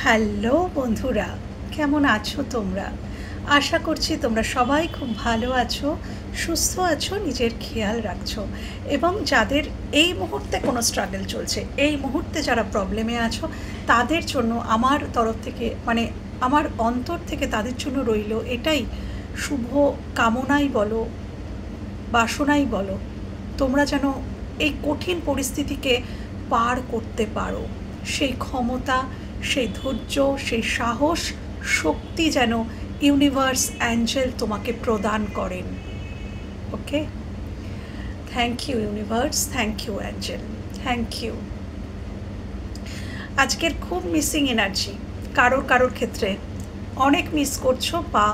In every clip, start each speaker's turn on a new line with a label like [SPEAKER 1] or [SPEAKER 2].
[SPEAKER 1] Hello বন্ধুরা, কেমন আছো তোমরা? আশা করছি তোমরা সবাই খুব ভালো আছো, সুস্থ আছো, নিজের খেয়াল রাখছো এবং যাদের এই মুহূর্তে কোনো স্ট্রাগল চলছে, এই মুহূর্তে যারা প্রবলেমে আছো, তাদের জন্য আমার তরফ থেকে আমার অন্তর থেকে তাদের জন্য রইল এটাই শুভ কামনাই বলো, বাসনাই বলো, তোমরা যেন এই কঠিন পরিস্থিতিকে পার করতে পারো। সেই ক্ষমতা, সেই ধৈর্য, সেই সাহস, শক্তি যেন ইউনিভার্স অ্যাঞ্জেল তোমাকে প্রদান করেন। Okay, thank you universe, thank you angel, thank you. আজকের খুব মিসিং এনার্জি, কারোর ক্ষেত্রে অনেক মিস করছো বা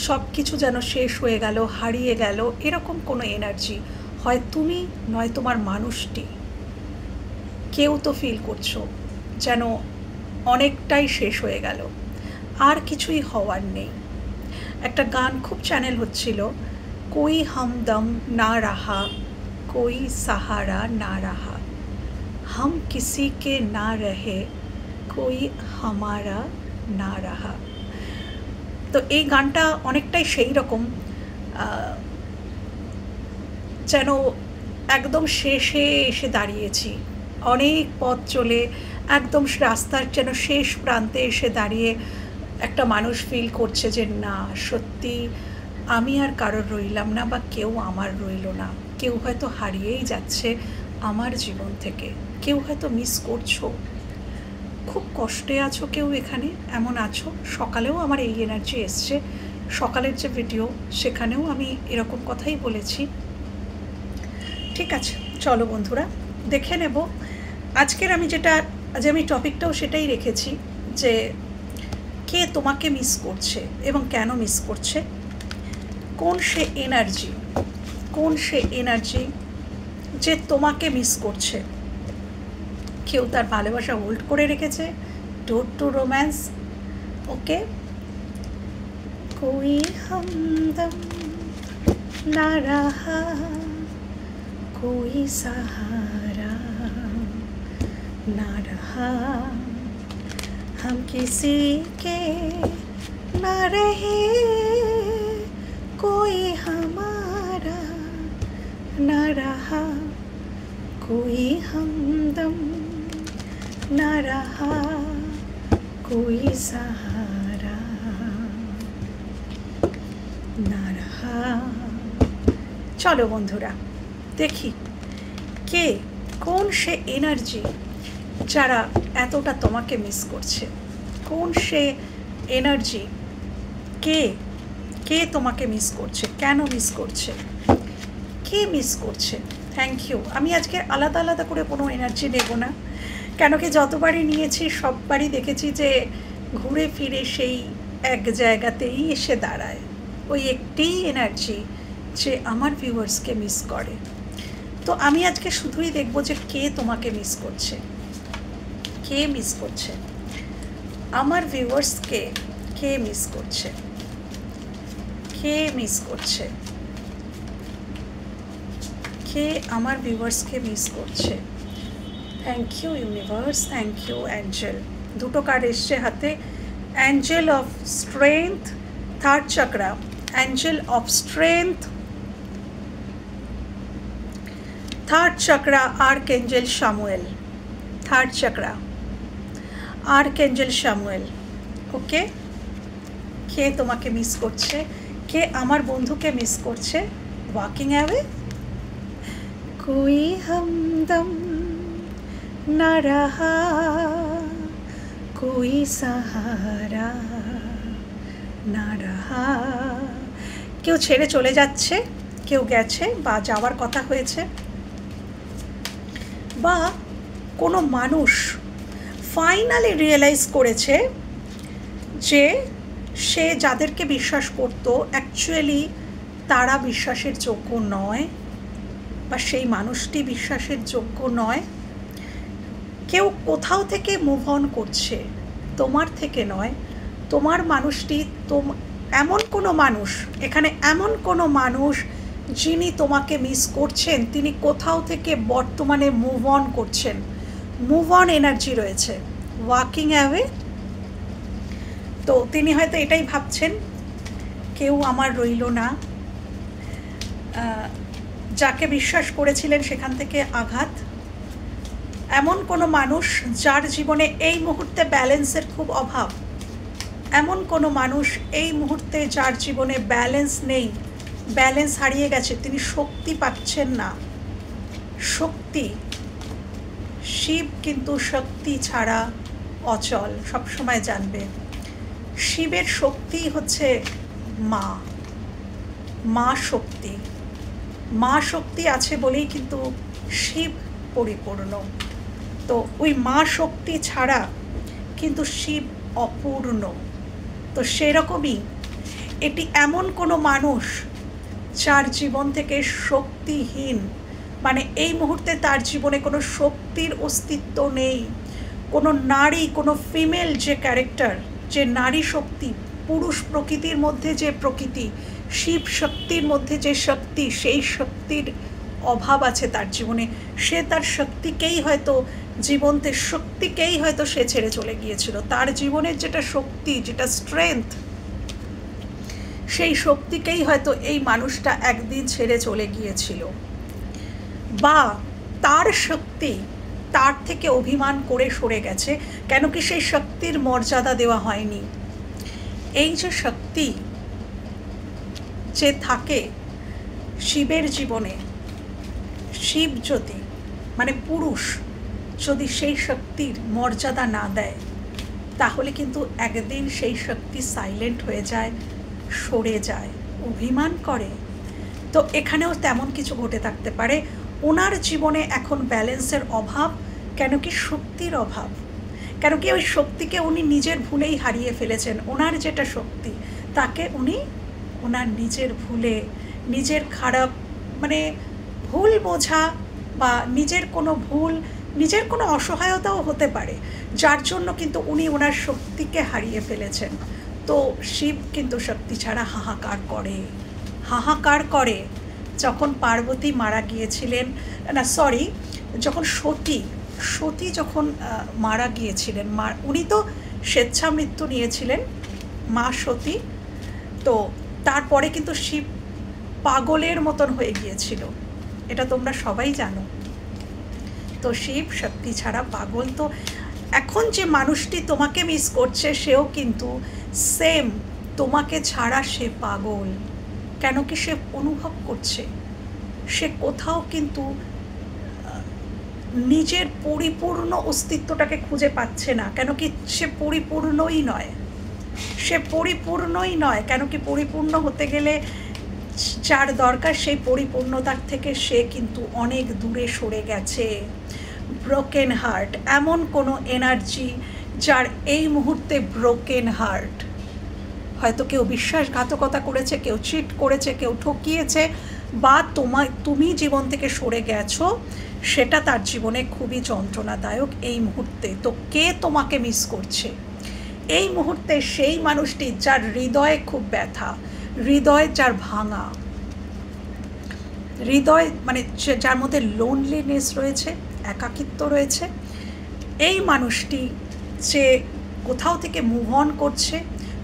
[SPEAKER 1] সব কিছু যেন শেষ হয়ে গেল, হারিয়ে গেল, এরকম কোনো এনার্জি হয় তুমি নয় তোমার মানুষটি, কেউ তো ফিল করছো যেন অনেকটাই শেষ হয়ে গেল, আর কিছুই হওয়ার নেই। একটা গান খুব চ্যানেল হচ্ছিল, কোই হামদম না রাহা, কোই সাহারা না রাহা, हम किसी के ना रहे, कोई हमारा ना रहा। তো এই গানটা অনেকটাই সেই রকম, যেন একদম শেষে এসে দাঁড়িয়েছি, অনেক পথ চলে একদম রাস্তার যেন শেষ প্রান্তে এসে দাঁড়িয়ে একটা মানুষ ফিল করছে যে না, সত্যি আমি আর কারোর রইলাম না বা কেউ আমার রইল না। কেউ হয়তো হারিয়েই যাচ্ছে আমার জীবন থেকে, কেউ হয়তো মিস করছো, খুব কষ্টে আছো, কেউ এখানে এমন আছো। সকালেও আমার এই এনার্জি এসছে, সকালের যে ভিডিও সেখানেও আমি এরকম কথাই বলেছি। ঠিক আছে, চলো বন্ধুরা দেখে নেব আজকের আমি টপিকটাও সেটাই রেখেছি যে কে তোমাকে মিস করছে এবং কেন মিস করছে, কোন সে এনার্জি যে তোমাকে মিস করছে। কেউ তার ভালোবাসা হোল্ড করে রেখেছে, ডোর টু রোম্যান্স। ওকে, কোই हमदम না रहा, कोई सहारा ना रहा, हम किसी के ना रहे, कोई हमारा ना रहा, कोई हमदम ना रहा, कोई सहारा ना रहा। চলো বন্ধুরা দেখি কোন সে এনার্জি যারা এতটা তোমাকে মিস করছে, কোন সে এনার্জি, কে তোমাকে মিস করছে, কেন মিস করছে, কে মিস করছে। Thank you. আমি আজকে আলাদা আলাদা করে কোনো এনার্জি নেব না, কেন কি যতবারই নিয়েছি সববারই দেখেছি যে ঘুরে ফিরে সেই এক জায়গাতেই এসে দাঁড়ায়, ওই একটিই এনার্জি যে আমার ভিউয়ার্সকে মিস করে। তো আমি আজকে শুধুই দেখব যে কে তোমাকে মিস করছে, কে মিস করছে আমার ভিউয়ার্সকে, কে মিস করছে, কে মিস করছে, কে আমার ভিউয়ার্সকে মিস করছে। Thank you universe, thank you angel. দুটো কার্ড এসছে হাতে, angel of strength, third chakra, angel of strength, third chakra, archangel Samuel, third chakra, archangel Samuel. Okay, কে তোমাকে মিস করছে, কে আমার বন্ধুকে মিস করছে। ওয়াকিং অ্যাওয়ে, কোই हमदम না रहा, कोई सहारा না रहा। কেউ ছেড়ে চলে যাচ্ছে, কেউ গেছে বা যাওয়ার কথা হয়েছে, বা কোনো মানুষ ফাইনালি রিয়েলাইজ করেছে যে সে যাদেরকে বিশ্বাস করতো অ্যাকচুয়ালি তারা বিশ্বাসের যোগ্য নয়, বা সেই মানুষটি বিশ্বাসের যোগ্য নয়। কেউ কোথাও থেকে মুভ অন করছে, তোমার থেকে নয়, তোমার মানুষটি এমন কোনো মানুষ, এখানে এমন কোনো মানুষ যিনি তোমাকে মিস করছেন, তিনি কোথাও থেকে বর্তমানে মুভ অন করছেন, মুভ অন এনার্জি রয়েছে। Walking away. তো তিনি হয়তো এটাই ভাবছেন, কেউ আমার রইল না, যাকে বিশ্বাস করেছিলেন সেখান থেকে আঘাত। এমন কোনো মানুষ যার জীবনে এই মুহূর্তে ব্যালেন্সের খুব অভাব, এমন কোনো মানুষ এই মুহূর্তে যার জীবনে ব্যালেন্স নেই, ব্যালেন্স হারিয়ে গেছে, তিনি শক্তি পাচ্ছেন না। শক্তি, শিব কিন্তু শক্তি ছাড়া অচল, সবসময় জানবে। শিবের শক্তি হচ্ছে মা, মা শক্তি। মা শক্তি আছে বলেই কিন্তু শিব পরিপূর্ণ। তো ওই মা শক্তি ছাড়া কিন্তু শিব অপূর্ণ। তো সেরকমই এটি এমন কোনো মানুষ যার জীবন থেকে শক্তিহীন, মানে এই মুহূর্তে তার জীবনে কোনো শক্তির অস্তিত্ব নেই। কোনো নারী, কোনো ফিমেল যে ক্যারেক্টার, যে নারী শক্তি, পুরুষ প্রকৃতির মধ্যে যে প্রকৃতি, শিব শক্তির মধ্যে যে শক্তি, সেই শক্তির অভাব আছে তার জীবনে। সে তার শক্তিকেই হয়তো, জীবন্তের শক্তিকেই হয়তো সে ছেড়ে চলে গিয়েছিল। তার জীবনের যেটা শক্তি, যেটা স্ট্রেংথ, সেই শক্তিকেই হয়তো এই মানুষটা একদিন ছেড়ে চলে গিয়েছিল, বা তার শক্তি তার থেকে অভিমান করে সরে গেছে, কেন কি সেই শক্তির মর্যাদা দেওয়া হয়নি। এই যে শক্তি যে থাকে শিবের জীবনে, শিব যদি, মানে পুরুষ যদি সেই শক্তির মর্যাদা না দেয়, তাহলে কিন্তু একদিন সেই শক্তি সাইলেন্ট হয়ে যায়, সরে যায়, অভিমান করে। তো এখানেও তেমন কিছু ঘটে থাকতে পারে। ওনার জীবনে এখন ব্যালেন্সের অভাব, কেন কি শক্তির অভাব, কেন কি ওই শক্তিকে উনি নিজের ভুলেই হারিয়ে ফেলেছেন। ওনার যেটা শক্তি, তাকে উনি ওনার নিজের ভুলে, নিজের খারাপ, মানে ভুল বোঝা, বা নিজের কোনো ভুল, নিজের কোনো অসহায়তাও হতে পারে, যার জন্য কিন্তু উনি ওনার শক্তিকে হারিয়ে ফেলেছেন। তো শিব কিন্তু শক্তি ছাড়া হাহাকার করে, হাহাকার করে। যখন পার্বতী মারা গিয়েছিলেন, না সরি, যখন সতী যখন মারা গিয়েছিলেন, উনি তো স্বেচ্ছা মৃত্যু নিয়েছিলেন, মা সতী। তো তারপরে কিন্তু শিব পাগলের মতন হয়ে গিয়েছিল, এটা তোমরা সবাই জানো। তো শিব শক্তি ছাড়া পাগল। তো এখন যে মানুষটি তোমাকে মিস করছে, সেও কিন্তু সেম তোমাকে ছাড়া সে পাগল, কেন কি সে অনুভব করছে, সে কোথাও কিন্তু নিজের পরিপূর্ণ অস্তিত্বটাকে খুঁজে পাচ্ছে না, কেন কি সে পরিপূর্ণই নয়, সে পরিপূর্ণই নয়। কেন কি পরিপূর্ণ হতে গেলে যার দরকার, সেই পরিপূর্ণতার থেকে সে কিন্তু অনেক দূরে সরে গেছে। ব্রোকেন হার্ট, এমন কোনো এনার্জি যার এই মুহূর্তে ব্রোকেন হার্ট, হয়তো কেউ বিশ্বাসঘাতকতা করেছে, কেউ চিট করেছে, কেউ ঠকিয়েছে, বা তুমি জীবন থেকে সরে গেছো, সেটা তার জীবনে খুবই যন্ত্রণাদায়ক এই মুহূর্তে। তো কে তোমাকে মিস করছে এই মুহূর্তে? সেই মানুষটি যার হৃদয়ে খুব ব্যথা, হৃদয় যার ভাঙা, হৃদয় মানে যার মধ্যে লোনলিনেস রয়েছে, একাকিত্ব রয়েছে। এই মানুষটি যে কোথাও থেকে মুভ অন করছে,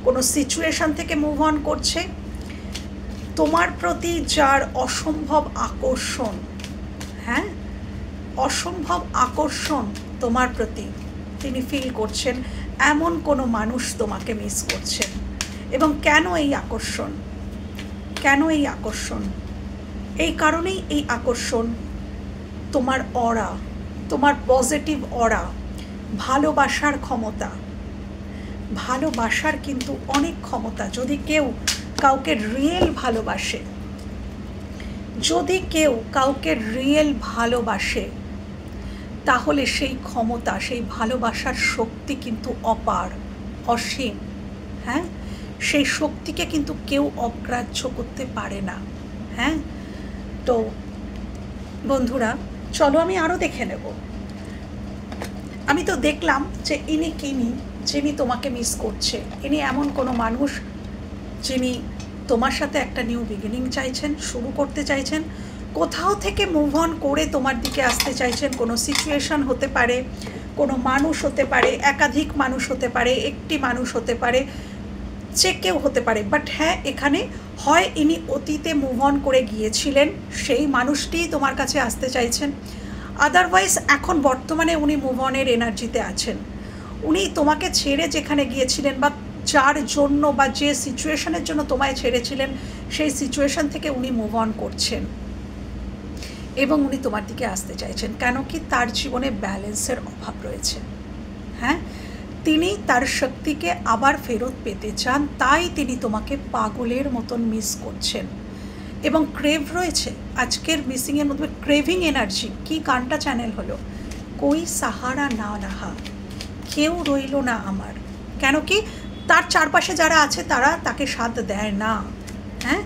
[SPEAKER 1] কোনো সিচুয়েশন থেকে মুভ অন করছে, তোমার প্রতি যার অসম্ভব আকর্ষণ, হ্যাঁ, অসম্ভব আকর্ষণ তোমার প্রতি তিনি ফিল করছেন, এমন কোনো মানুষ তোমাকে মিস করছেন। এবং কেন এই আকর্ষণ, কেন এই আকর্ষণ? এই কারণেই এই আকর্ষণ, তোমার অরা, তোমার পজিটিভ অরা, ভালোবাসার ক্ষমতা। ভালোবাসার কিন্তু অনেক ক্ষমতা। যদি কেউ কাউকে রিয়েল ভালোবাসে, যদি কেউ কাউকে রিয়েল ভালোবাসে, তাহলে সেই ক্ষমতা, সেই ভালোবাসার শক্তি কিন্তু অপার, অসীম। হ্যাঁ, সেই শক্তিকে কিন্তু কেউ অগ্রাহ্য করতে পারে না। হ্যাঁ, তো বন্ধুরা চলো আমি আরও দেখে নেব। আমি তো দেখলাম যে ইনি কিনি, যিনি তোমাকে মিস করছে। ইনি এমন কোনো মানুষ যিনি তোমার সাথে একটা নিউ বিগিনিং চাইছেন, শুরু করতে চাইছেন, কোথাও থেকে মুভ অন করে তোমার দিকে আসতে চাইছেন। কোনো সিচুয়েশন হতে পারে, কোনো মানুষ হতে পারে, একাধিক মানুষ হতে পারে, একটি মানুষ হতে পারে, যে কেউ হতে পারে। বাট হ্যাঁ, এখানে হয় ইনি অতীতে মুভ অন করে গিয়েছিলেন, সেই মানুষটিই তোমার কাছে আসতে চাইছেন, আদারওয়াইজ এখন বর্তমানে উনি মুভ অনের এনার্জিতে আছেন। উনি তোমাকে ছেড়ে যেখানে গিয়েছিলেন বা যার জন্য বা যে সিচুয়েশনের জন্য তোমায় ছেড়েছিলেন, সেই সিচুয়েশন থেকে উনি মুভ অন করছেন এবং উনি তোমার দিকে আসতে চাইছেন। কেন কি তার জীবনে ব্যালেন্সের অভাব রয়েছে। হ্যাঁ, তিনি তার শক্তিকে আবার ফেরত পেতে চান, তাই তিনি তোমাকে পাগলের মতন মিস করছেন। এবং ক্রেভ রয়েছে আজকের মিসিংয়ের মধ্যে, ক্রেভিং এনার্জি। কি গানটা চ্যানেল হলো, কই সাহারা না রাহা, কেউ রইল না আমার। কেন কি তার চারপাশে যারা আছে তারা তাকে সাথ দেয় না। হ্যাঁ,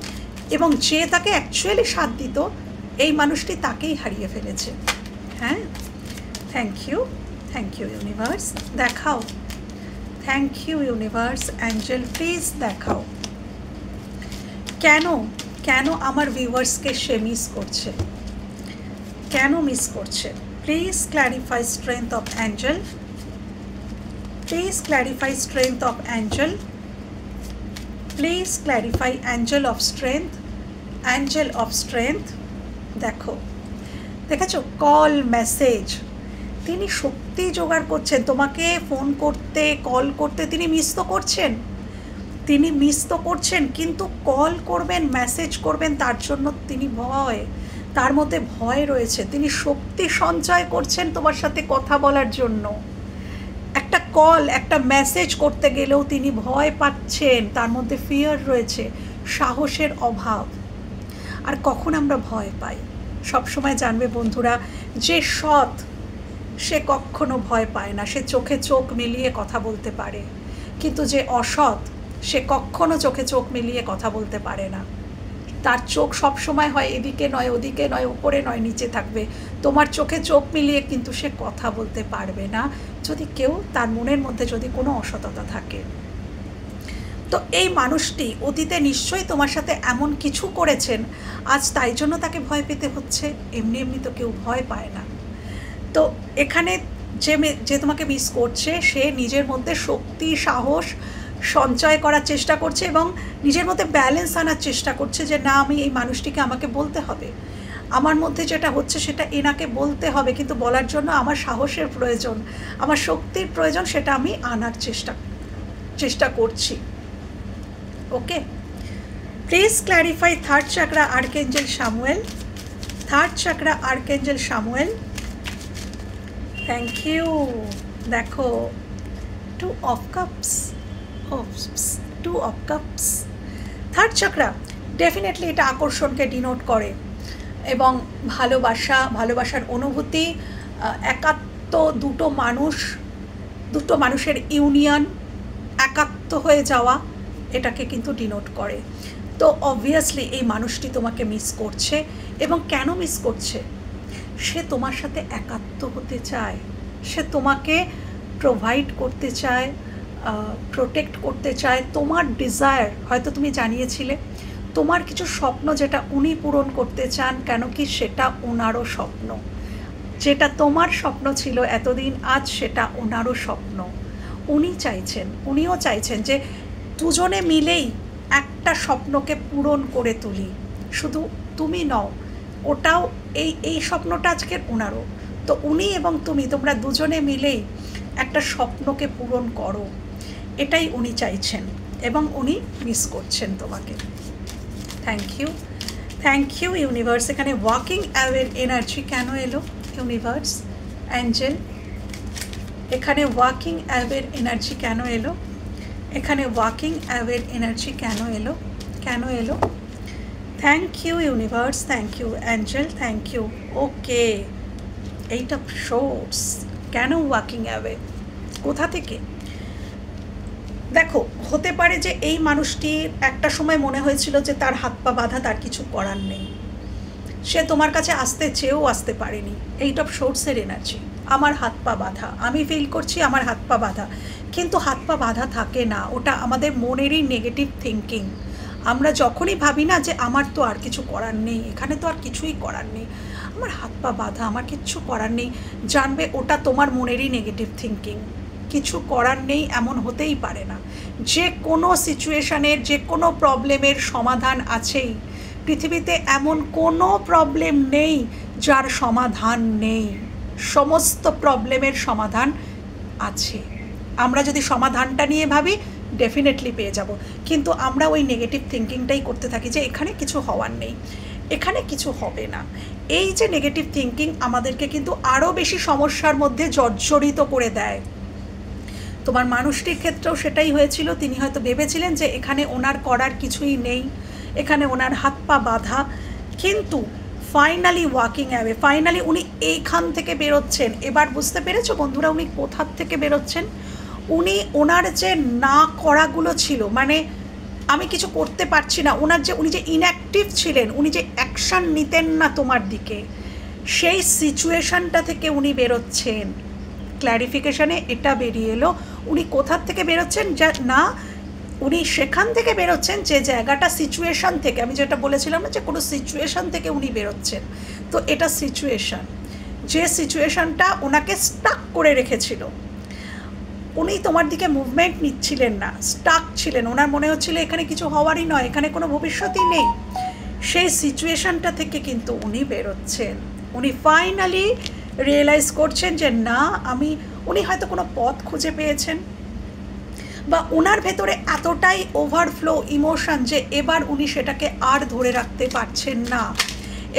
[SPEAKER 1] এবং যে তাকে অ্যাকচুয়ালি সাথ দিত, এই মানুষটি তাকেই হারিয়ে ফেলেছে। হ্যাঁ, থ্যাংক ইউ ইউনিভার্স, দেখাও। Thank you universe, angel please দেখাও কেন কেন আমার ভিউয়ার্সকে সে মিস করছে, কেন মিস করছে। Please clarify strength of Angel, please clarify strength of Angel, please clarify Angel of strength, Angel of strength. দেখো, দেখেছো কল মেসেজ, তিনি শক্তি জোগাড় করছেন তোমাকে ফোন করতে, কল করতে। তিনি মিস তো করছেন, তিনি মিস তো করছেন, কিন্তু কল করবেন, মেসেজ করবেন, তার জন্য তিনি ভয়, তার মধ্যে ভয় রয়েছে। তিনি শক্তি সঞ্চয় করছেন তোমার সাথে কথা বলার জন্য। একটা কল, একটা মেসেজ করতে গেলেও তিনি ভয় পাচ্ছেন, তার মধ্যে ফিয়ার রয়েছে, সাহসের অভাব। আর কখন আমরা ভয় পাই, সবসময় জানবে বন্ধুরা, যে সৎ সে কখনো ভয় পায় না, সে চোখে চোখ মিলিয়ে কথা বলতে পারে। কিন্তু যে অসৎ, সে কখনো চোখে চোখ মিলিয়ে কথা বলতে পারে না। তার চোখ সবসময় হয় এদিকে নয় ওদিকে নয়, উপরে নয় নিচে থাকবে। তোমার চোখে চোখ মিলিয়ে কিন্তু সে কথা বলতে পারবে না, যদি কেউ তার মনের মধ্যে যদি কোনো অসততা থাকে। তো এই মানুষটি অতীতে নিশ্চয়ই তোমার সাথে এমন কিছু করেছেন, আজ তাই জন্য তাকে ভয় পেতে হচ্ছে। এমনি এমনি তো কেউ ভয় পায় না। তো এখানে যে তোমাকে মিস করছে, সে নিজের মধ্যে শক্তি সাহস সঞ্চয় করার চেষ্টা করছে এবং নিজের মধ্যে ব্যালেন্স আনার চেষ্টা করছে, যে না, আমি এই মানুষটিকে আমাকে বলতে হবে, আমার মধ্যে যেটা হচ্ছে সেটা এনাকে বলতে হবে, কিন্তু বলার জন্য আমার সাহসের প্রয়োজন, আমার শক্তির প্রয়োজন, সেটা আমি আনার চেষ্টা করছি। Okay, please clarify third chakra archangel Samuel, third chakra archangel Samuel. Thank you. দেখো, two of cups, two of cups, third chakra definitely এটা আকর্ষণকে ডিনোট করে এবং ভালোবাসার অনুভূতি, একাত্ম, দুটো মানুষের ইউনিয়ন, একাত্ম হয়ে যাওয়া, এটাকে কিন্তু ডিনোট করে। তো অবভিয়াসলি এই মানুষটি তোমাকে মিস করছে। এবং কেন মিস করছে? সে তোমার সাথে একাত্ম হতে চায়, সে তোমাকে প্রোভাইড করতে চায়, প্রোটেক্ট করতে চায়। তোমার ডিজায়ার হয়তো তুমি জানিয়েছিলে, তোমার কিছু স্বপ্ন যেটা উনি পূরণ করতে চান। কেন কি সেটা ওনারও স্বপ্ন, যেটা তোমার স্বপ্ন ছিল এতদিন, আজ সেটা ওনারও স্বপ্ন। উনিও চাইছেন যে দুজনে মিলেই একটা স্বপ্নকে পূরণ করে তুলি। শুধু তুমি নও, ওটাও, এই স্বপ্নটা আজকের ওনারও। তো উনি এবং তোমরা দুজনে মিলেই একটা স্বপ্নকে পূরণ করো, এটাই উনি চাইছেন এবং উনি মিস করছেন তোমাকে। Thank you universe. এখানে ওয়াকিং অ্যাওয়ের এনার্জি কেন এলো ইউনিভার্স, অ্যাঞ্জেল? এখানে ওয়াকিং অ্যাওয়ের এনার্জি কেন এলো? এখানে ওয়াকিং অ্যাওয়ের এনার্জি কেন এলো? Thank you universe, thank you angel, thank you. Okay, eight of swords, কেন ওয়াকিং অ্যাওয়ে, কোথা থেকে? দেখো, হতে পারে যে এই মানুষটির একটা সময় মনে হয়েছিল যে তার হাত পা বাঁধা, তার কিছু করার নেই, সে তোমার কাছে আসতে চেয়েও আসতে পারেনি। এইট অফ সোর্সের এনার্জি, আমার হাত পা বাঁধা, আমি ফিল করছি আমার হাত পা বাঁধা, কিন্তু হাত পা বাঁধা থাকে না, ওটা আমাদের মনেরই নেগেটিভ থিঙ্কিং। আমরা যখনই ভাবি না যে আমার তো আর কিছু করার নেই, এখানে তো আর কিছুই করার নেই, আমার হাত পা বাঁধা, আমার কিচ্ছু করার নেই, জানবে ওটা তোমার মনেরই নেগেটিভ থিঙ্কিং। কিছু করার নেই, এমন হতেই পারে না। যে কোনো সিচুয়েশানের, যে কোনো প্রবলেমের সমাধান আছেই। পৃথিবীতে এমন কোনো প্রবলেম নেই যার সমাধান নেই। সমস্ত প্রবলেমের সমাধান আছে। আমরা যদি সমাধানটা নিয়ে ভাবি ডেফিনেটলি পেয়ে যাব, কিন্তু আমরা ওই নেগেটিভ থিঙ্কিংটাই করতে থাকি যে এখানে কিছু হওয়ার নেই, এখানে কিছু হবে না। এই যে নেগেটিভ থিঙ্কিং আমাদেরকে কিন্তু আরও বেশি সমস্যার মধ্যে জর্জরিত করে দেয়। তোমার মানুষটির ক্ষেত্রেও সেটাই হয়েছিল। তিনি হয়তো ভেবেছিলেন যে এখানে ওনার করার কিছুই নেই, এখানে ওনার হাত পা বাঁধা, কিন্তু ফাইনালি ওয়াকিং অ্যাওয়ে, ফাইনালি উনি এইখান থেকে বেরোচ্ছেন। এবার বুঝতে পেরেছো বন্ধুরা উনি কোথার থেকে বেরোচ্ছেন? উনি ওনার যে না করাগুলো ছিল, মানে আমি কিছু করতে পারছি না, উনি যে ইনঅ্যাক্টিভ ছিলেন, উনি যে অ্যাকশান নিতেন না তোমার দিকে, সেই সিচুয়েশানটা থেকে উনি বেরোচ্ছেন। ক্ল্যারিফিকেশানে এটা বেরিয়ে এলো উনি কোথার থেকে বেরোচ্ছেন, যা না উনি সেখান থেকে বেরোচ্ছেন যে জায়গাটা সিচুয়েশান থেকে, আমি যেটা বলেছিলাম না যে কোনো সিচুয়েশান থেকে উনি বেরোচ্ছেন। তো এটা সিচুয়েশান, যে সিচুয়েশানটা ওনাকে স্টাক করে রেখেছিল। উনি তোমার দিকে মুভমেন্ট নিচ্ছিলেন না, স্টাক ছিলেন। ওনার মনে হচ্ছিল এখানে কিছু হওয়ারই নয়, এখানে কোনো ভবিষ্যৎই নেই। সেই সিচুয়েশানটা থেকে কিন্তু উনি বেরোচ্ছেন। উনি ফাইনালি রিয়েলাইজ করছেন যে না উনি হয়তো কোনো পথ খুঁজে পেয়েছেন, বা ওনার ভেতরে এতটাই ওভারফ্লো ইমোশন যে এবার উনি সেটাকে আর ধরে রাখতে পারছেন না।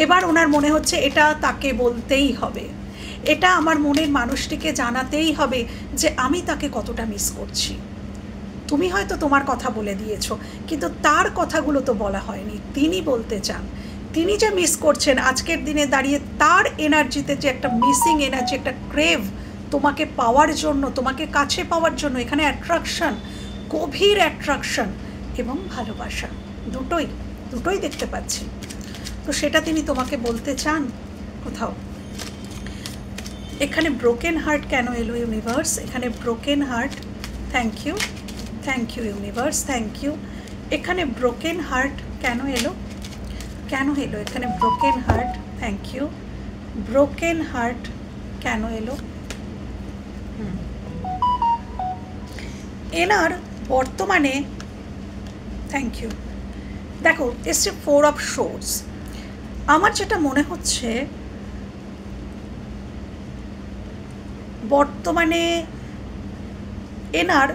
[SPEAKER 1] এবার ওনার মনে হচ্ছে এটা তাকে বলতেই হবে, এটা আমার মনের মানুষটিকে জানাতেই হবে যে আমি তাকে কতটা মিস করছি। তুমি হয়তো তোমার কথা বলে দিয়েছো, কিন্তু তার কথাগুলো তো বলা হয়নি। তিনি বলতে চান, তিনি যে মিস করছেন আজকের দিনে দাঁড়িয়ে, তার এনার্জিতে যে একটা মিসিং এনার্জি, একটা ক্রেভ তোমাকে পাওয়ার জন্য, তোমাকে কাছে পাওয়ার জন্য, এখানে অ্যাট্রাকশন, গভীর অ্যাট্রাকশন এবং ভালোবাসা, দুটোই দেখতে পাচ্ছি। তো সেটা তিনি তোমাকে বলতে চান কোথাও। এখানে ব্রোকেন হার্ট কেন এলো ইউনিভার্স? এখানে broken heart, thank you universe, thank you. এখানে ব্রোকেন হার্ট কেন এলো এখানে broken heart, thank you. Broken heart কেন এলো? এনার বর্তমানে, থ্যাংক ইউ, দেখো এসছে 4 অফ সোর্স। আমার যেটা মনে হচ্ছে বর্তমানে এনার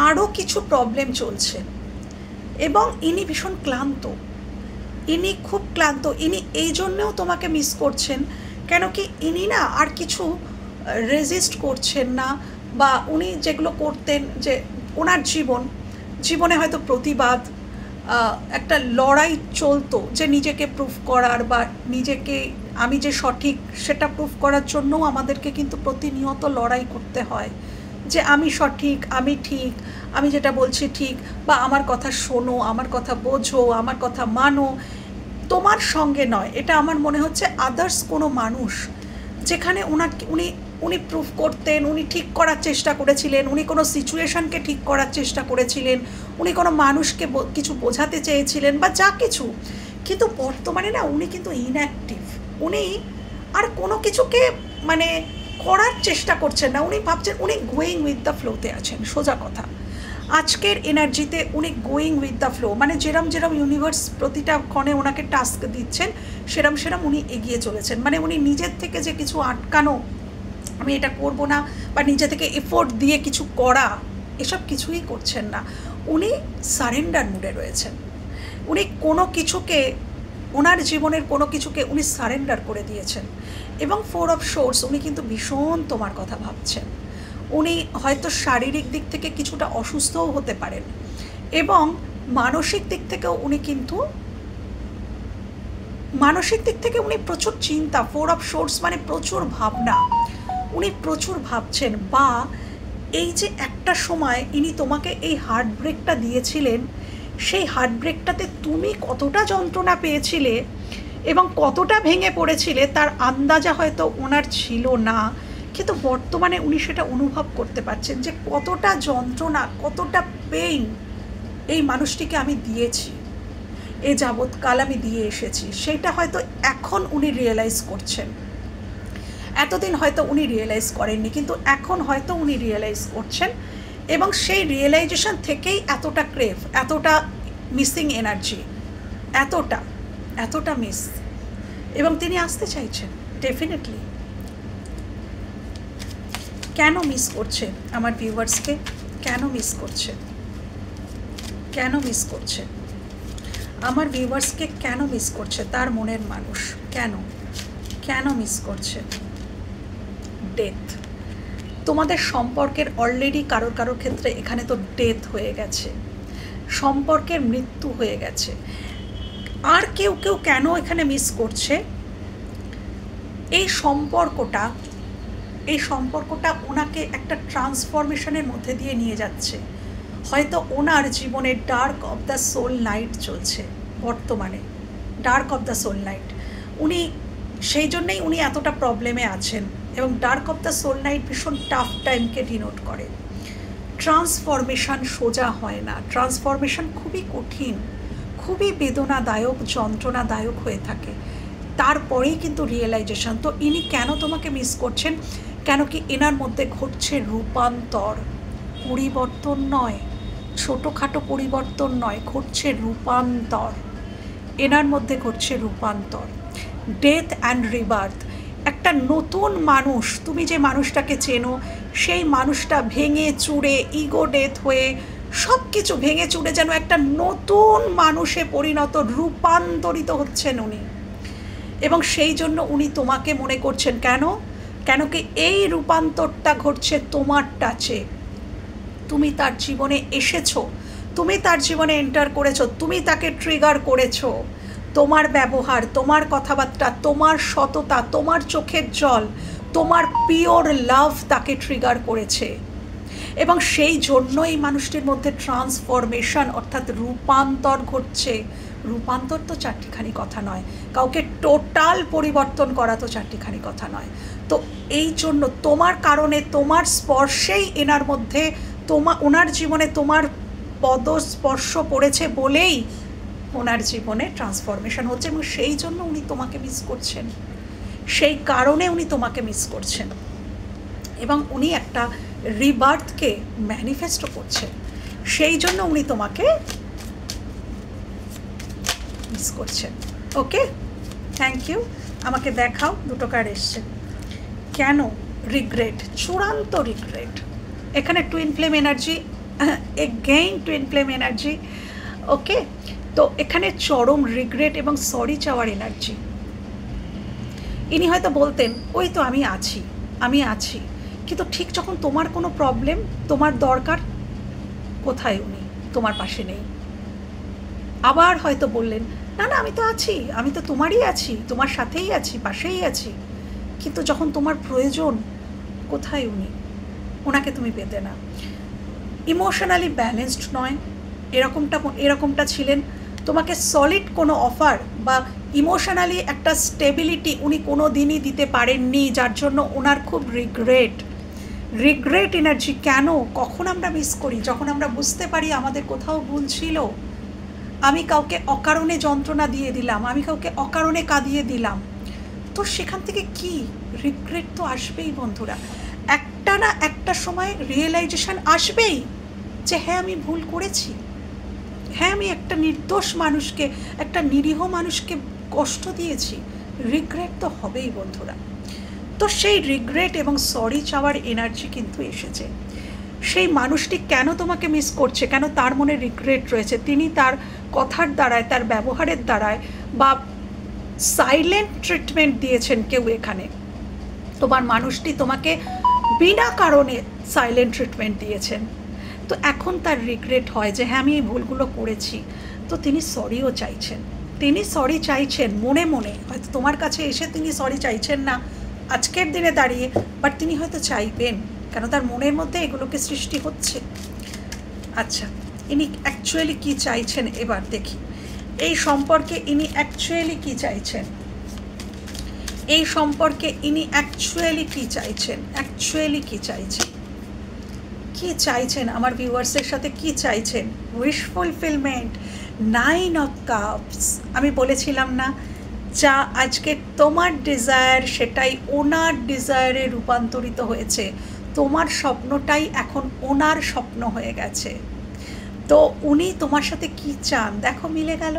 [SPEAKER 1] আরও কিছু প্রবলেম চলছে এবং ইনি ভীষণ ক্লান্ত, ইনি খুব ক্লান্ত। ইনি এই জন্যেও তোমাকে মিস করছেন, কেন কি ইনি না আর কিছু রেজিস্ট করছেন না, বা উনি যেগুলো করতেন, যে ওনার জীবনে হয়তো প্রতিবাদ, একটা লড়াই চলতো, যে নিজেকে প্রুফ করার, বা নিজেকে আমি যে সঠিক সেটা প্রুফ করার জন্যও আমাদেরকে কিন্তু প্রতিনিয়ত লড়াই করতে হয়, যে আমি সঠিক, আমি ঠিক, আমি যেটা বলছি ঠিক, বা আমার কথা শোনো, আমার কথা বোঝো, আমার কথা মানো। তোমার সঙ্গে নয়, এটা আমার মনে হচ্ছে আদার্স কোনো মানুষ, যেখানে উনি প্রুফ করতেন, উনি ঠিক করার চেষ্টা করেছিলেন, উনি কোনো সিচুয়েশনকে ঠিক করার চেষ্টা করেছিলেন, উনি কোনো মানুষকে কিছু বোঝাতে চেয়েছিলেন বা যা কিছু, কিন্তু বর্তমানে না উনি কিন্তু ইনঅ্যাক্টিভ। উনি আর কোনো কিছুকে মানে করার চেষ্টা করছেন না। উনি ভাবছেন, উনি গোয়িং উইথ দ্য ফ্লোতে আছেন। সোজা কথা, আজকের এনার্জিতে উনি গোয়িং উইথ দ্য ফ্লো, মানে যেরম ইউনিভার্স প্রতিটা ক্ষণে ওনাকে টাস্ক দিচ্ছেন সেরম উনি এগিয়ে চলেছেন। মানে উনি নিজের থেকে যে কিছু আটকানো, আমি এটা করব না, বা নিজে থেকে এফোর্ট দিয়ে কিছু করা, এসব কিছুই করছেন না। উনি সারেন্ডার মুডে রয়েছেন। উনি কোনো কিছুকে, ওনার জীবনের কোনো কিছুকে উনি সারেন্ডার করে দিয়েছেন। এবং 4 অফ সোর্স, উনি কিন্তু ভীষণ তোমার কথা ভাবছেন। উনি হয়তো শারীরিক দিক থেকে কিছুটা অসুস্থও হতে পারেন, এবং মানসিক দিক থেকেও উনি প্রচুর চিন্তা। 4 অফ সোর্স মানে প্রচুর ভাবনা, উনি প্রচুর ভাবছেন। বা এই যে একটা সময় ইনি তোমাকে এই হার্ট ব্রেকটা দিয়েছিলেন, সেই হার্ট ব্রেকটাতে তুমি কতটা যন্ত্রণা পেয়েছিলে এবং কতটা ভেঙে পড়েছিলে তার আন্দাজা হয়তো ওনার ছিল না, কিন্তু বর্তমানে উনি সেটা অনুভব করতে পারছেন যে কতটা যন্ত্রণা, কতটা পেইন এই মানুষটিকে আমি দিয়েছি। এ যাবৎকাল আমি দিয়ে এসেছি, সেটা হয়তো এখন উনি রিয়েলাইজ করছেন। এতদিন হয়তো উনি রিয়েলাইজ করেননি, কিন্তু এখন হয়তো উনি রিয়েলাইজ করছেন, এবং সেই রিয়েলাইজেশন থেকেই এতটা ক্রেভ, এতটা মিসিং এনার্জি, এতটা মিস, এবং তিনি আসতে চাইছেন ডেফিনেটলি। কেন মিস করছে আমার ভিউয়ার্সকে? কেন মিস করছে? কেন মিস করছে আমার ভিউয়ার্সকে? কেন মিস করছে তার মনের মানুষ? কেন মিস করছে? ডেথ। তোমাদের সম্পর্কের অলরেডি কারোর ক্ষেত্রে এখানে তো ডেথ হয়ে গেছে, সম্পর্কের মৃত্যু হয়ে গেছে। আর কেউ কেন এখানে মিস করছে? এই সম্পর্কটা ওনাকে একটা ট্রান্সফরমেশনের মধ্যে দিয়ে নিয়ে যাচ্ছে। হয়তো ওনার জীবনে dark of the soul night চলছে বর্তমানে, dark of the soul night. উনি সেই জন্যেই উনি এতটা প্রবলেমে আছেন, এবং dark of the soul night ভীষণ টাফ টাইমকে ডিনোট করে। ট্রান্সফরমেশন সোজা হয় না, ট্রান্সফরমেশন খুবই কঠিন, খুবই বেদনাদায়ক, যন্ত্রণাদায়ক হয়ে থাকে, তারপরেই কিন্তু রিয়েলাইজেশন। তো ইনি কেন তোমাকে মিস করছেন? কেন কি এনার মধ্যে ঘটছে রূপান্তর, পরিবর্তন নয়, ছোটোখাটো পরিবর্তন নয়, ঘটছে রূপান্তর। এনার মধ্যে ঘটছে রূপান্তর, ডেথ অ্যান্ড রিবার্থ। একটা নতুন মানুষ, তুমি যে মানুষটাকে চেনো সেই মানুষটা ভেঙে চুড়ে, ইগো ডেথ হয়ে, সব কিছু ভেঙে চুড়ে যেন একটা নতুন মানুষে পরিণত, রূপান্তরিত হচ্ছেন উনি। এবং সেই জন্য উনি তোমাকে মনে করছেন। কেন কি এই রূপান্তরটা ঘটছে তোমার টাচে। তুমি তার জীবনে এসেছো, তুমি তার জীবনে এন্টার করেছো, তুমি তাকে ট্রিগার করেছো। তোমার ব্যবহার, তোমার কথাবার্তা, তোমার সততা, তোমার চোখের জল, তোমার পিওর লাভ তাকে ট্রিগার করেছে। এবং সেই জন্যই মানুষটির মধ্যে ট্রান্সফরমেশন অর্থাৎ রূপান্তর ঘটছে। রূপান্তর তো চারটিখানি কথা নয়, কাউকে টোটাল পরিবর্তন করা তো চারটিখানি কথা নয়। তো এই জন্য তোমার কারণে, তোমার স্পর্শেই এনার মধ্যে, ওনার জীবনে তোমার পদস্পর্শ পড়েছে বলেই ওনার জীবনে ট্রান্সফরমেশন হচ্ছে, এবং সেই জন্য উনি তোমাকে মিস করছেন, সেই কারণে উনি তোমাকে মিস করছেন। এবং উনি একটা রিবার্থকে ম্যানিফেস্টো করছেন, সেই জন্য উনি তোমাকে মিস করছেন। ওকে, থ্যাংক ইউ। আমাকে দেখাও, দুটো কার্ড এসছে। কেন? রিগ্রেট, চূড়ান্ত রিগ্রেট। এখানে twin flame energy, again twin flame energy. Okay, তো এখানে চরম রিগ্রেট এবং সরি চাওয়ার এনার্জি। ইনি হয়তো বলতেন ওই তো আমি আছি, কিন্তু ঠিক যখন তোমার কোনো প্রবলেম, তোমার দরকার, কোথায় উনি? তোমার পাশে নেই। আবার হয়তো বললেন না আমি তো আছি, আমি তো তোমারই আছি, তোমার সাথেই আছি, পাশেই আছি, কিন্তু যখন তোমার প্রয়োজন, কোথায় উনি? ওনাকে তুমি পেতে না। ইমোশনালি ব্যালেন্সড নয়, এরকমটা ছিলেন। তোমাকে সলিড কোনো অফার বা ইমোশনালি একটা স্টেবিলিটি উনি কোনো দিনই দিতে পারেননি, যার জন্য ওনার খুব রিগ্রেট এনার্জি। কেন? কখন আমরা মিস করি? যখন আমরা বুঝতে পারি আমাদের কোথাও ভুল ছিল, আমি কাউকে অকারণে যন্ত্রণা দিয়ে দিলাম, আমি কাউকে অকারণে কাঁদিয়ে দিলাম, তো সেখান থেকে কি রিগ্রেট তো আসবেই বন্ধুরা। একটা না একটা সময় রিয়েলাইজেশন আসবেই যে হ্যাঁ আমি ভুল করেছি, হ্যাঁ আমি একটা নির্দোষ মানুষকে, একটা নিরীহ মানুষকে কষ্ট দিয়েছি। রিগ্রেট তো হবেই বন্ধুরা। তো সেই রিগ্রেট এবং সরি চাওয়ার এনার্জি কিন্তু এসেছে। সেই মানুষটি কেন তোমাকে মিস করছে? কেন তার মনে রিগ্রেট রয়েছে? তিনি তার কথার দ্বারায়, তার ব্যবহারের দ্বারায় বা সাইলেন্ট ট্রিটমেন্ট দিয়েছেন কেউ এখানে। তোমার মানুষটি তোমাকে বিনা কারণে সাইলেন্ট ট্রিটমেন্ট দিয়েছেন। তো এখন তার রিগ্রেট হয় যে হ্যাঁ আমি এই ভুলগুলো করেছি। তো তিনি সরিও চাইছেন, তিনি সরি চাইছেন মনে মনে। হয়তো তোমার কাছে এসে তিনি সরি চাইছেন না আজকের দিনে দাঁড়িয়ে, বাট তিনি হয়তো চাইবেন, কেন তার মনের মধ্যে এগুলোকে সৃষ্টি হচ্ছে। আচ্ছা, ইনি অ্যাকচুয়ালি কী চাইছেন এবার দেখি। এই সম্পর্কে ইনি অ্যাকচুয়ালি কী চাইছেন, এই সম্পর্কে ইনি অ্যাকচুয়ালি কী চাইছেন, কী চাইছেন আমার ভিউয়ার্সের সাথে কী চাইছেন? Wish fulfilment, 9 of cups. আমি বলেছিলাম না, যা আজকে তোমার ডিজায়ার সেটাই ওনার ডিজায়ারে রূপান্তরিত হয়েছে, তোমার স্বপ্নটাই এখন ওনার স্বপ্ন হয়ে গেছে। তো উনি তোমার সাথে কি চান দেখো, মিলে গেল।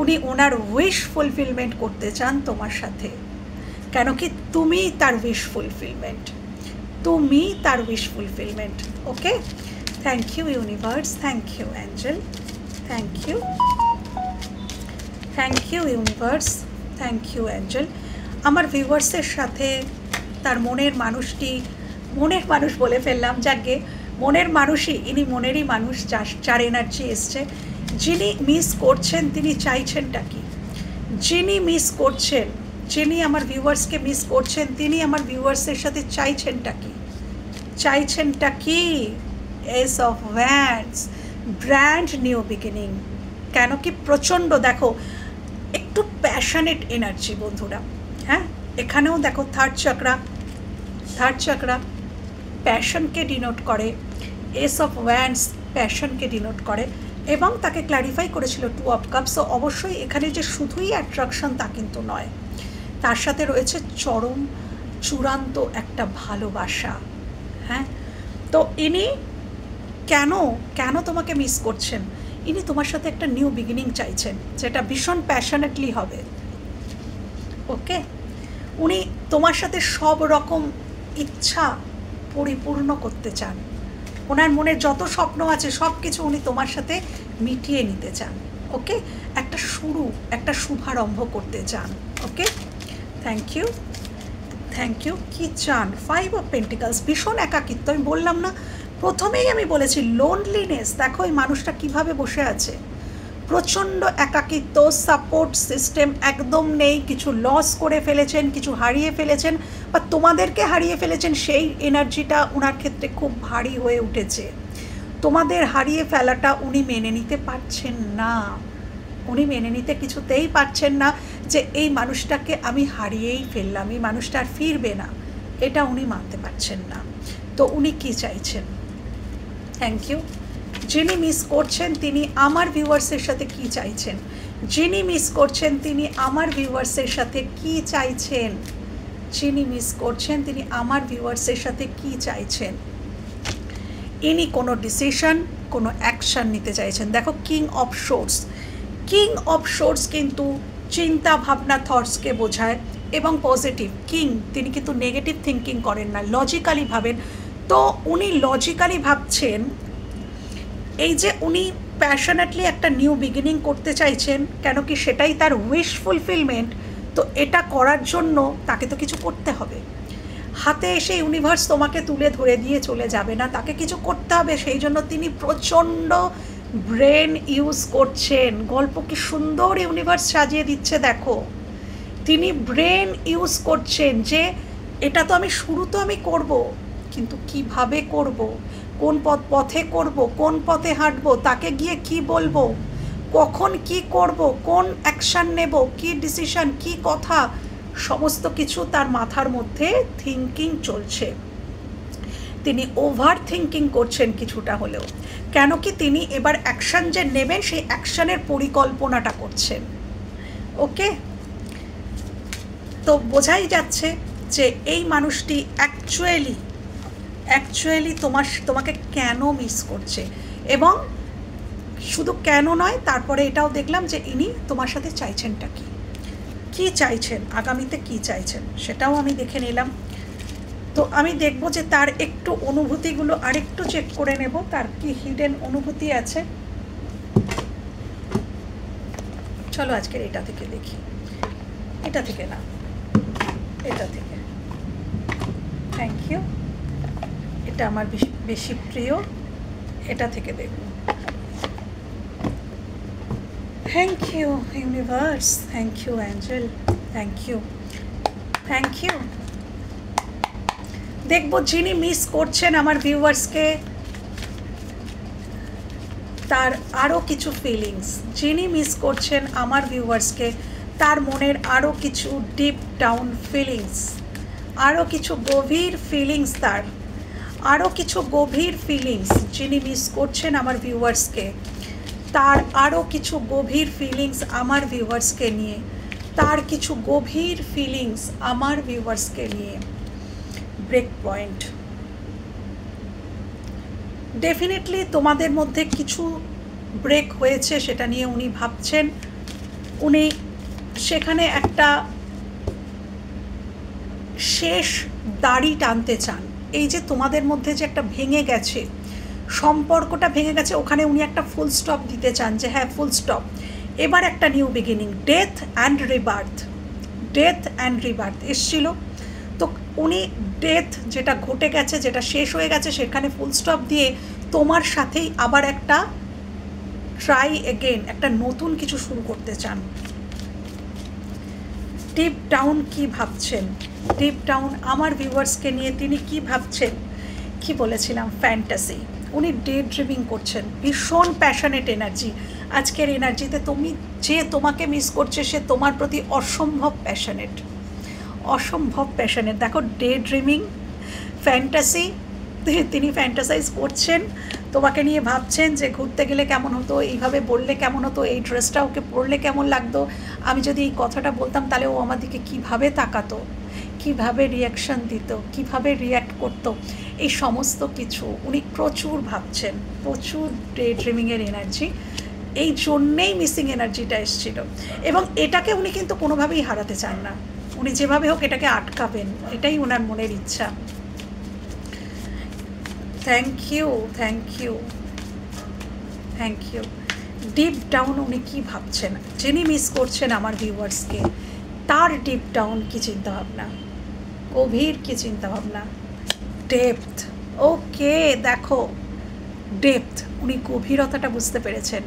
[SPEAKER 1] উনি ওনার উইশ ফুলফিলমেন্ট করতে চান তোমার সাথে, কেন কি তুমি তার উইশ ফুলফিলমেন্ট, তুমি তার wish fulfilment. Okay, thank you universe, thank you angel, thank you, thank you universe, thank you angel. আমার ভিউয়ার্সের সাথে তার মনের মানুষটি, মনের মানুষ বলে ফেললাম, যাকে মনের মানুষই, ইনি মনেরই মানুষ, যার এনার্জি এসছে। যিনি মিস করছেন তিনি চাইছেনটা কি, যিনি মিস করছেন, যিনি আমার ভিউয়ার্সকে মিস করছেন তিনি আমার ভিউয়ার্সের সাথে চাইছেনটা কি, চাইছেনটা কি? S of wands, brand new beginning. কেন কি প্রচণ্ড, দেখো একটু প্যাশনেট এনার্জি বন্ধুরা। হ্যাঁ, এখানেও দেখো থার্ড চক্রা, থার্ড চক্রা প্যাশনকে ডিনোট করে, এস অফ ওয়ান্ডস প্যাশনকে ডিনোট করে, এবং তাকে ক্ল্যারিফাই করেছিল 2 অফ কাপস। তো অবশ্যই এখানে যে শুধুই অ্যাট্রাকশন তা কিন্তু নয়, তার সাথে রয়েছে চরম চূড়ান্ত একটা ভালোবাসা। হ্যাঁ, তো ইনি কেন কেন তোমাকে মিস করছেন, ইনি তোমার সাথে একটা নিউ বিগিনিং চাইছেন, যেটা ভীষণ প্যাশনেটলি হবে। ওকে, উনি তোমার সাথে সব রকম ইচ্ছা পরিপূর্ণ করতে চান, ওনার মনে যত স্বপ্ন আছে সব কিছু উনি তোমার সাথে মিটিয়ে নিতে চান। ওকে, একটা শুরু, একটা শুভারম্ভ করতে চান। ওকে, থ্যাংক ইউ, থ্যাংক ইউ। কী চান? 5 অফ পেন্টিকালস, ভীষণ একাকিত্ব। আমি বললাম না প্রথমেই, আমি বলেছি লোনলিনেস। দেখো এই মানুষটা কিভাবে বসে আছে, প্রচণ্ড একাকিত্ব, সাপোর্ট সিস্টেম একদম নেই, কিছু লস করে ফেলেছেন, কিছু হারিয়ে ফেলেছেন, বা তোমাদেরকে হারিয়ে ফেলেছেন, সেই এনার্জিটা ওনার ক্ষেত্রে খুব ভারী হয়ে উঠেছে। তোমাদের হারিয়ে ফেলাটা উনি মেনে নিতে পারছেন না, উনি মেনে নিতে কিছুতেই পারছেন না যে এই মানুষটাকে আমি হারিয়েই ফেললাম, এই মানুষটা আর ফিরবে না, এটা উনি মানতে পারছেন না। তো উনি কি চাইছেন? Thank you. যিনি মিস করছেন তিনি আমার ভিউয়ার্সের সাথে কি চাইছেন, যিনি মিস করছেন তিনি আমার ভিউয়ার্সের সাথে কি চাইছেন, যিনি মিস করছেন তিনি আমার ভিউয়ার্সের সাথে কি চাইছেন। ইনি কোনো ডিসিশন, কোনো অ্যাকশান নিতে চাইছেন। দেখো king of swords, king of swords কিন্তু চিন্তা ভাবনা থটসকে বোঝায় এবং পজিটিভ। কিং তিনি কিন্তু নেগেটিভ থিঙ্কিং করেন না, লজিক্যালি ভাবেন। তো উনি লজিক্যালি ভাবছেন, এই যে উনি প্যাশনেটলি একটা নিউ বিগিনিং করতে চাইছেন, কেন কি সেটাই তার উইশ ফুলফিলমেন্ট। তো এটা করার জন্য তাকে তো কিছু করতে হবে, হাতে এসে ইউনিভার্স তোমাকে তুলে ধরে দিয়ে চলে যাবে না, তাকে কিছু করতে হবে। সেই জন্য তিনি প্রচণ্ড ব্রেন ইউজ করছেন। গল্প কি সুন্দর ইউনিভার্স সাজিয়ে দিচ্ছে দেখো, তিনি ব্রেন ইউজ করছেন যে এটা তো আমি শুরু তো আমি করব, কিন্তু কিভাবে করব, কোন পথে করব, কোন পথে হাঁটবো, তাকে গিয়ে কি বলবো, কখন কি করব, কোন অ্যাকশান নেব, কি ডিসিশন, কি কথা, সমস্ত কিছু তার মাথার মধ্যে থিঙ্কিং চলছে। তিনি ওভার থিঙ্কিং করছেন কিছুটা হলেও, কেন কি তিনি এবার অ্যাকশান যে নেবেন সেই অ্যাকশানের পরিকল্পনাটা করছেন। ওকে, তো বোঝাই যাচ্ছে যে এই মানুষটি অ্যাকচুয়ালি তোমাকে কেন মিস করছে, এবং শুধু কেন নয়, তারপরে এটাও দেখলাম যে ইনি তোমার সাথে চাইছেনটা কি, কি চাইছেন, আগামীতে কি চাইছেন সেটাও আমি দেখে নিলাম। তো আমি দেখব যে তার একটু অনুভূতিগুলো আরেকটু চেক করে নেব, তার কি হিডেন অনুভূতি আছে। চলো আজকের এটা থেকে দেখি, এটা থেকে না, এটা থেকে। থ্যাংক ইউ, এটা আমার বেশি প্রিয়, এটা থেকে দেখব। Thank you universe, thank you angel, thank you, thank you. দেখব যিনি মিস করছেন আমার ভিউয়ার্সকে, তার আরও কিছু ফিলিংস, যিনি মিস করছেন আমার ভিউয়ার্সকে তার মনের আরও কিছু ডিপ ডাউন ফিলিংস, আরও কিছু গভীর ফিলিংস, তার আরও কিছু গভীর ফিলিংস যিনি মিস করছেন আমার ভিউয়ার্সকে, তার আরও কিছু গভীর ফিলিংস আমার ভিউয়ার্সকে নিয়ে, তার কিছু গভীর ফিলিংস আমার ভিউয়ার্সকে নিয়ে। Break point. ডেফিনেটলি তোমাদের মধ্যে কিছু ব্রেক হয়েছে, সেটা নিয়ে উনি ভাবছেন। উনি সেখানে একটা শেষ দাড়ি টানতে চান। এই যে তোমাদের মধ্যে যে একটা ভেঙে গেছে, সম্পর্কটা ভেঙে গেছে, ওখানে উনি একটা ফুল স্টপ দিতে চান, যে হ্যাঁ ফুল স্টপ, এবার একটা new beginning. Death and rebirth, death and rebirth এসছিল। তো উনি ডেথ যেটা ঘটে গেছে, যেটা শেষ হয়ে গেছে, সেখানে ফুল স্টপ দিয়ে তোমার সাথেই আবার একটা ট্রাই এগেন, একটা নতুন কিছু শুরু করতে চান। ডিপ ডাউন কি ভাবছেন, ডিপ ডাউন আমার ভিউয়ার্সকে নিয়ে তিনি কি ভাবছেন, কি বলেছিলাম, ফ্যান্টাসি। উনি ডে ড্রিমিং করছেন, ভীষণ প্যাশনেট এনার্জি আজকের এনার্জিতে। তুমি যে তোমাকে মিস করছে, সে তোমার প্রতি অসম্ভব প্যাশনেট, অসম্ভব প্যাশনেট। দেখো, ডে ড্রিমিং, ফ্যান্টাসি, তিনি ফ্যান্টাসাইজ করছেন, তোমাকে নিয়ে ভাবছেন যে ঘুরতে গেলে কেমন হতো, এইভাবে বললে কেমন হতো, এই ড্রেসটা ওকে পরলে কেমন লাগতো, আমি যদি এই কথাটা বলতাম তাহলে ও আমার দিকে কীভাবে তাকাতো, কীভাবে রিয়াকশান দিত, কীভাবে রিয়্যাক্ট করতো, এই সমস্ত কিছু উনি প্রচুর ভাবছেন, প্রচুর ডে ড্রিমিংয়ের এনার্জি। এই জন্যেই মিসিং এনার্জিটা এসেছিল, এবং এটাকে উনি কিন্তু কোনোভাবেই হারাতে চান না। উনি যেভাবে হোক এটাকে আটকাবেন, এটাই ওনার মনের ইচ্ছা। Thank you, thank you, thank you. Deep down উনি কী ভাবছেন, যিনি মিস করছেন আমার ভিউয়ার্সকে, তার ডিপ ডাউন কী চিন্তাভাবনা, গভীর কী চিন্তাভাবনা। ডেপথ, ওকে, দেখো ডেপথ, উনি গভীরতাটা বুঝতে পেরেছেন।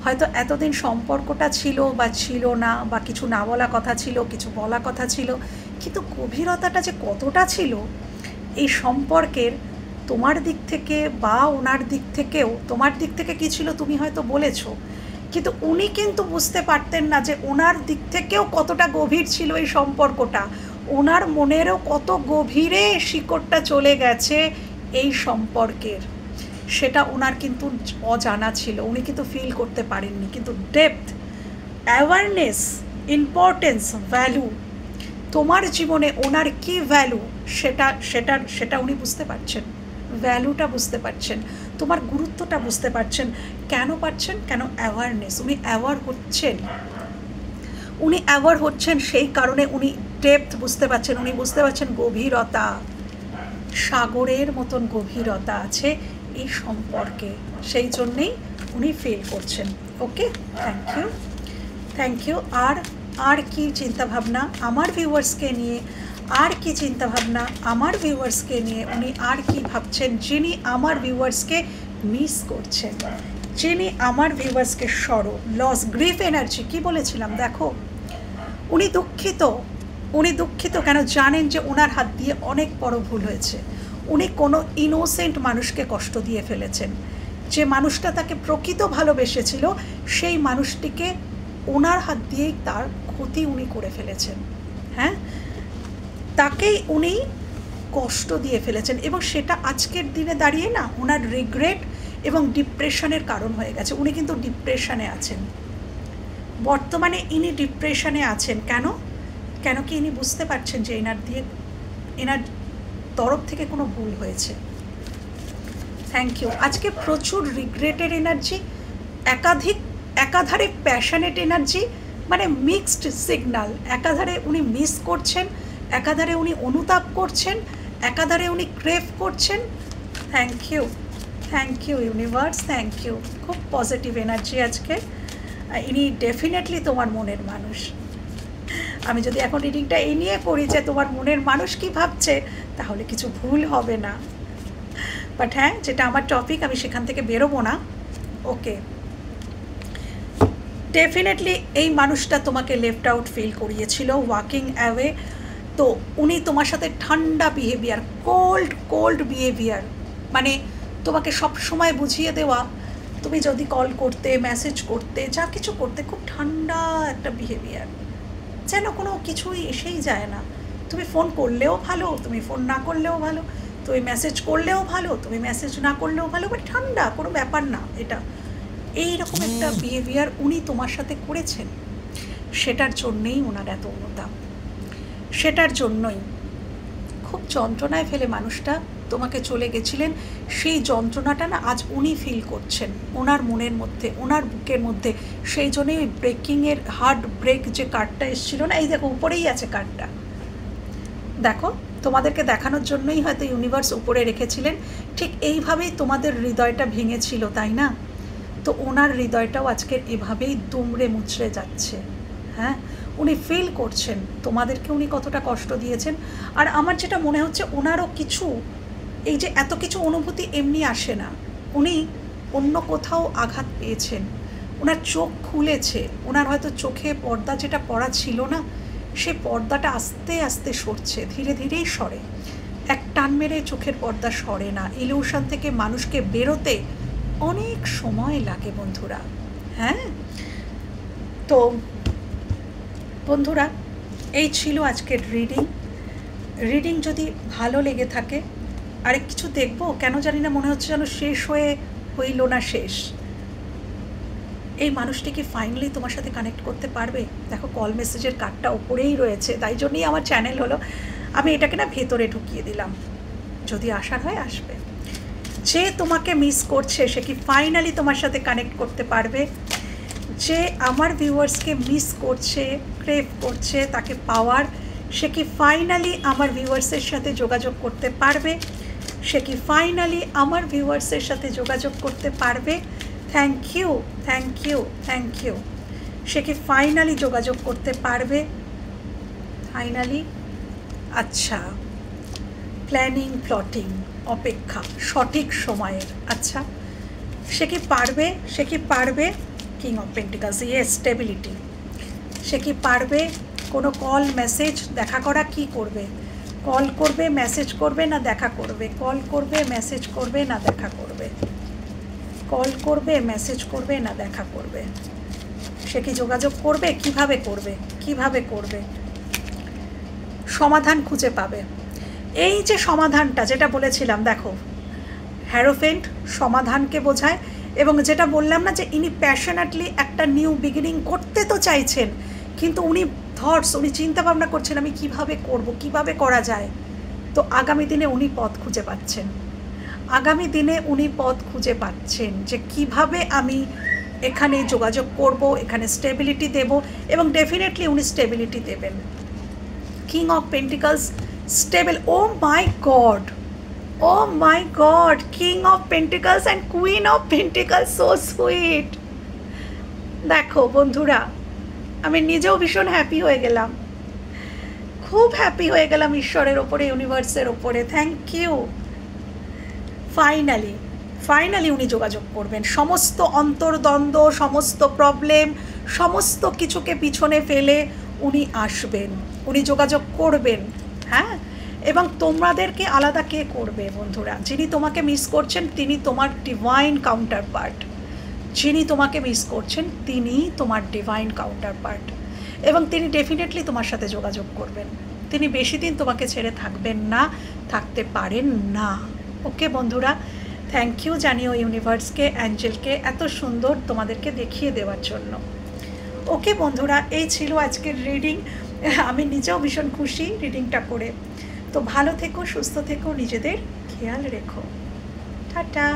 [SPEAKER 1] হয়তো এতদিন সম্পর্কটা ছিল বা ছিল না, বা কিছু না বলা কথা ছিল, কিছু বলা কথা ছিল, কিন্তু গভীরতাটা যে কতটা ছিল এই সম্পর্কের, তোমার দিক থেকে বা ওনার দিক থেকেও। তোমার দিক থেকে কী ছিল তুমি হয়তো বলেছো, কিন্তু উনি কিন্তু বুঝতে পারতেন না যে ওনার দিক থেকেও কতটা গভীর ছিল এই সম্পর্কটা, ওনার মনেরও কত গভীরে শিকড়টা চলে গেছে এই সম্পর্কের, সেটা ওনার কিন্তু অজানা ছিল, উনি কিন্তু ফিল করতে পারেননি। কিন্তু ডেপথ, অ্যাওয়ারনেস, ইম্পর্টেন্স, ভ্যালু, তোমার জীবনে ওনার কী ভ্যালু, সেটা উনি বুঝতে পারছেন, ভ্যালুটা বুঝতে পারছেন, তোমার গুরুত্বটা বুঝতে পারছেন। কেন পারছেন, কেন অ্যাওয়ারনেস, উনি অ্যাওয়ার হচ্ছেন, উনি অ্যাওয়ার হচ্ছেন, সেই কারণে উনি ডেপথ বুঝতে পারছেন, উনি বুঝতে পারছেন গভীরতা, সাগরের মতন গভীরতা আছে এই সম্পর্কে, সেই জন্যেই উনি ফিল করছেন। ওকে, থ্যাংক ইউ, থ্যাংক ইউ। আর কি চিন্তাভাবনা আমার ভিউয়ার্সকে নিয়ে, আর কি চিন্তাভাবনা আমার ভিউয়ার্সকে নিয়ে, উনি আর কি ভাবছেন, যিনি আমার ভিউয়ার্সকে মিস করছেন, যিনি আমার ভিউয়ার্সকে লস, গ্রিফ এনার্জি, কি বলেছিলাম দেখো, উনি দুঃখিত, উনি দুঃখিত কেন জানেন যে ওনার হাত দিয়ে অনেক বড় ভুল হয়েছে, উনি কোনো ইনোসেন্ট মানুষকে কষ্ট দিয়ে ফেলেছেন, যে মানুষটা তাকে প্রকৃত ভালোবেসেছিল সেই মানুষটিকে ওনার হাত দিয়েই তার ক্ষতি উনি করে ফেলেছেন। হ্যাঁ, তাকেই উনি কষ্ট দিয়ে ফেলেছেন, এবং সেটা আজকের দিনে দাঁড়িয়ে না ওনার রিগ্রেট এবং ডিপ্রেশনের কারণ হয়ে গেছে। উনি কিন্তু ডিপ্রেশনে আছেন, বর্তমানে ইনি ডিপ্রেশনে আছেন। কেন কি ইনি বুঝতে পারছেন যে এনার তরফ থেকে কোনো ভুল হয়েছে। Thank you. আজকে প্রচুর রিগ্রেটের এনার্জি, একাধারে প্যাশনেট এনার্জি, মানে মিক্সড সিগনাল। একাধারে উনি মিস করছেন, একাধারে উনি অনুতাপ করছেন, একাধারে উনি ক্রেভ করছেন। Thank you, thank you universe, thank you. খুব পজিটিভ এনার্জি আজকে। ইনি ডেফিনেটলি তোমার মনের মানুষ। আমি যদি এখন রিডিংটা এই নিয়ে করি যে তোমার মনের মানুষ কি ভাবছে, তাহলে কিছু ভুল হবে না। বাট হ্যাঁ, যেটা আমার টপিক আমি সেখান থেকে বেরোবো না। ওকে, ডেফিনেটলি এই মানুষটা তোমাকে লেফট আউট ফিল করিয়েছিল, ওয়াকিং অ্যাওয়ে। তো উনি তোমার সাথে ঠান্ডা বিহেভিয়ার, কোল্ড বিহেভিয়ার, মানে তোমাকে সব সময় বুঝিয়ে দেওয়া, তুমি যদি কল করতে, মেসেজ করতে, যা কিছু করতে, খুব ঠান্ডা একটা বিহেভিয়ার, যেন কোনো কিছুই এসেই যায় না। তুমি ফোন করলেও ভালো, তুমি ফোন না করলেও ভালো, তুমি মেসেজ করলেও ভালো, তুমি মেসেজ না করলেও ভালো, বাট ঠান্ডা, কোনো ব্যাপার না এটা। এই রকম একটা বিহেভিয়ার উনি তোমার সাথে করেছেন, সেটার জন্যেই ওনার এত অনুতাপ, সেটার জন্যই খুব যন্ত্রণায় ফেলে মানুষটা তোমাকে চলে গেছিলেন। সেই যন্ত্রণাটা না আজ উনি ফিল করছেন ওনার মনের মধ্যে, ওনার বুকের মধ্যে। সেই জন্যই ওই ব্রেকিংয়ের হার্ট ব্রেক যে কার্ডটা এসেছিল না, এই দেখো উপরেই আছে কার্ডটা, দেখো তোমাদেরকে দেখানোর জন্যই হয়তো ইউনিভার্স উপরে রেখেছিলেন। ঠিক এইভাবেই তোমাদের হৃদয়টা ভেঙেছিল, তাই না? তো ওনার হৃদয়টাও আজকের এভাবেই দুমড়ে মুচড়ে যাচ্ছে। হ্যাঁ, উনি ফিল করছেন তোমাদেরকে উনি কতটা কষ্ট দিয়েছেন। আর আমার যেটা মনে হচ্ছে ওনারও কিছু, এই যে এত কিছু অনুভূতি এমনি আসে না, উনি অন্য কোথাও আঘাত পেয়েছেন, ওনার চোখ খুলেছে, ওনার হয়তো চোখে পর্দা যেটা পড়া ছিল না, সে পর্দাটা আস্তে আস্তে সরছে, ধীরে ধীরেই সরে। এক টান মেরে চোখের পর্দা সরে না। ইলিউশন থেকে মানুষকে বেরোতে অনেক সময় লাগে বন্ধুরা। হ্যাঁ, তো বন্ধুরা এই ছিল আজকের রিডিং যদি ভালো লেগে থাকে আরেক কিছু দেখবো, কেন জানি না মনে হচ্ছে যেন শেষ হইল না শেষ। এই মানুষটি কি ফাইনালি তোমার সাথে কানেক্ট করতে পারবে? দেখো কল মেসেজের কার্ডটা ওপরেই রয়েছে, তাই জন্যই আমার চ্যানেল হলো, আমি এটাকে না ভেতরে ঢুকিয়ে দিলাম, যদি আসার হয় আসবে। যে তোমাকে মিস করছে সে কি ফাইনালি তোমার সাথে কানেক্ট করতে পারবে? যে আমার ভিউয়ার্সকে মিস করছে, ক্রেভ করছে তাকে পাওয়ার, সে কি ফাইনালি আমার ভিউয়ার্সের সাথে যোগাযোগ করতে পারবে? সে কি ফাইনালি আমার ভিউয়ার্সের সাথে যোগাযোগ করতে পারবে? Thank you, thank you, thank you. সে কি ফাইনালি যোগাযোগ করতে পারবে? ফাইনালি, আচ্ছা, প্ল্যানিং প্লটিং, অপেক্ষা সঠিক সময়ের। আচ্ছা, সে কি পারবে? সে কি পারবে? King of pentacles, yes, stability. সে কি পারবে কোনো কল মেসেজ দেখা করা? কি করবে? কল করবে, মেসেজ করবে না দেখা করবে? কল করবে, মেসেজ করবে না দেখা করবে? কল করবে, মেসেজ করবে না দেখা করবে? সে কি যোগাযোগ করবে? কিভাবে করবে? কিভাবে করবে? সমাধান খুঁজে পাবে। এই যে সমাধানটা যেটা বলেছিলাম, দেখো হ্যারোফেন্ট সমাধানকে বোঝায়, এবং যেটা বললাম না যে ইনি প্যাশনেটলি একটা নিউ বিগিনিং করতে তো চাইছেন, কিন্তু উনি উনি চিন্তা ভাবনা করছেন আমি কিভাবে করব, কিভাবে করা যায়। তো আগামী দিনে উনি পথ খুঁজে পাচ্ছেন, আগামী দিনে উনি পথ খুঁজে পাচ্ছেন যে কিভাবে আমি এখানে যোগাযোগ করব, এখানে স্টেবিলিটি দেব, এবং ডেফিনেটলি উনি স্টেবিলিটি দেবেন। King of pentacles, stable. Oh my god, oh my god, king of pentacles and queen of pentacles, so sweet. দেখো বন্ধুরা, আমি নিজেও ভীষণ হ্যাপি হয়ে গেলাম, খুব হ্যাপি হয়ে গেলাম ঈশ্বরের ওপরে, ইউনিভার্সের ওপরে। Thank you. ফাইনালি উনি যোগাযোগ করবেন। সমস্ত অন্তর্দ্বন্দ্ব, সমস্ত প্রবলেম, সমস্ত কিছুকে পিছনে ফেলে উনি আসবেন, উনি যোগাযোগ করবেন। হ্যাঁ, এবং তোমাদেরকে আলাদা কে করবে বন্ধুরা? যিনি তোমাকে মিস করছেন তিনি তোমার ডিভাইন কাউন্টার পার্ট। যিনি তোমাকে মিস করছেন তিনি তোমার ডিভাইন কাউন্টার পার্ট, এবং তিনি ডেফিনেটলি তোমার সাথে যোগাযোগ করবেন। তিনি বেশি দিন তোমাকে ছেড়ে থাকবেন না, থাকতে পারেন না। ওকে বন্ধুরা, থ্যাংক ইউ জানিও ইউনিভার্সকে, অ্যাঞ্জেলকে এত সুন্দর তোমাদেরকে দেখিয়ে দেওয়ার জন্য। ওকে বন্ধুরা, এই ছিল আজকের রিডিং। আমি নিজেও ভীষণ খুশি রিডিংটা করে। তো ভালো থেকো, সুস্থ থেকো, নিজেদের খেয়াল রেখো। টাটা।